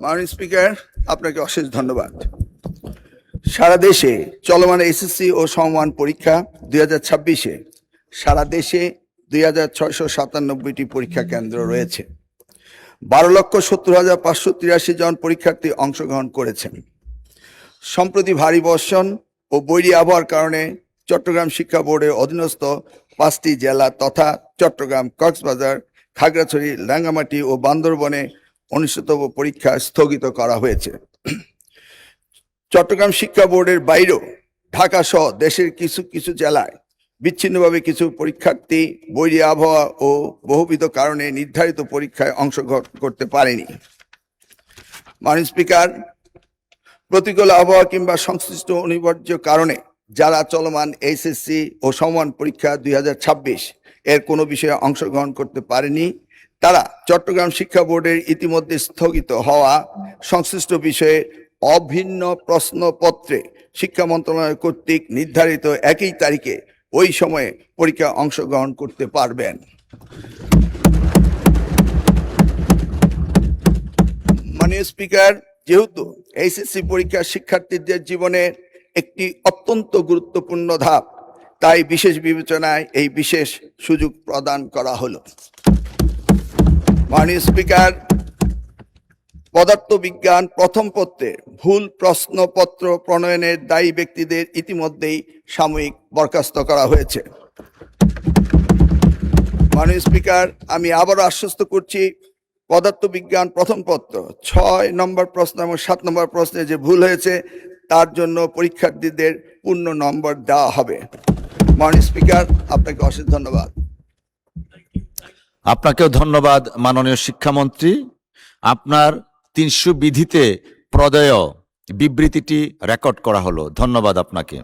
মাননীয় স্পিকার, আপনাকে অশেষ ধন্যবাদ। সারা দেশে চলমান এসএসসি ও সমমান পরীক্ষা 2026-এ সারা দেশে 2697টি পরীক্ষা কেন্দ্র রয়েছে। 12,70,583 জন পরীক্ষার্থী অংশগ্রহণ করেছেন। সম্প্রতি ভারী বর্ষণ ও বৈরী আবহাওয়ার কারণে চট্টগ্রাম শিক্ষা বোর্ডের অধীনস্থ 5টি জেলা তথা চট্টগ্রাম, কক্সবাজার, খাগড়াছড়ি, রাঙ্গামাটি ও বান্দরবনে অনুষ্ঠিতব্য পরীক্ষা স্থগিত করা হয়েছে। চট্টগ্রাম শিক্ষা বোর্ডের বাইরেও ঢাকা সহ দেশের কিছু কিছু জেলায় বিচ্ছিন্নভাবে কিছু পরীক্ষার্থী বৈরী আবহাওয়া ও বহুবিধ কারণে নির্ধারিত পরীক্ষায় অংশগ্রহণ করতে পারেনি। মাননীয় স্পিকার, প্রতিকূল আবহাওয়া কিংবা সংশ্লিষ্ট অনিবার্য কারণে যারা চলমান এসএসসি ও সমমান পরীক্ষা 2026 এর কোনো বিষয়ে অংশগ্রহণ করতে পারেনি, তারা চট্টগ্রাম শিক্ষা বোর্ডের ইতিমধ্যে স্থগিত হওয়া সংশ্লিষ্ট বিষয়ে অভিন্ন প্রশ্নপত্রে শিক্ষা মন্ত্রণালয় কর্তৃক নির্ধারিত একই তারিখে ওই সময়ে পরীক্ষা অংশগ্রহণ করতে পারবেন। মাননীয় স্পিকার, যেহেতু এইচএসসি পরীক্ষা শিক্ষার্থীদের জীবনে একটি অত্যন্ত গুরুত্বপূর্ণ ধাপ, তাই বিশেষ বিবেচনায় এই বিশেষ সুযোগ প্রদান করা হলো। মাননীয় স্পিকার, পদার্থবিজ্ঞান প্রথম পত্রে ভুল প্রশ্নপত্র প্রণয়নের দায়ী ব্যক্তিদের ইতিমধ্যেই সাময়িক বরখাস্ত করা হয়েছে। মাননীয় স্পিকার, আমি আবারও আশ্বস্ত করছি, পদার্থবিজ্ঞান প্রথম পত্র 6 নম্বর প্রশ্ন এবং 7 নম্বর প্রশ্নে যে ভুল হয়েছে তার জন্য পরীক্ষার্থীদের পূর্ণ নম্বর দেওয়া হবে। মাননীয় স্পিকার, আপনাকে অশেষ ধন্যবাদ। আপনাকেও ধন্যবাদ মাননীয় শিক্ষামন্ত্রী। আপনার 300 বিধিতে প্রদেয় বিবৃতিটি রেকর্ড করা হলো। ধন্যবাদ আপনাকে।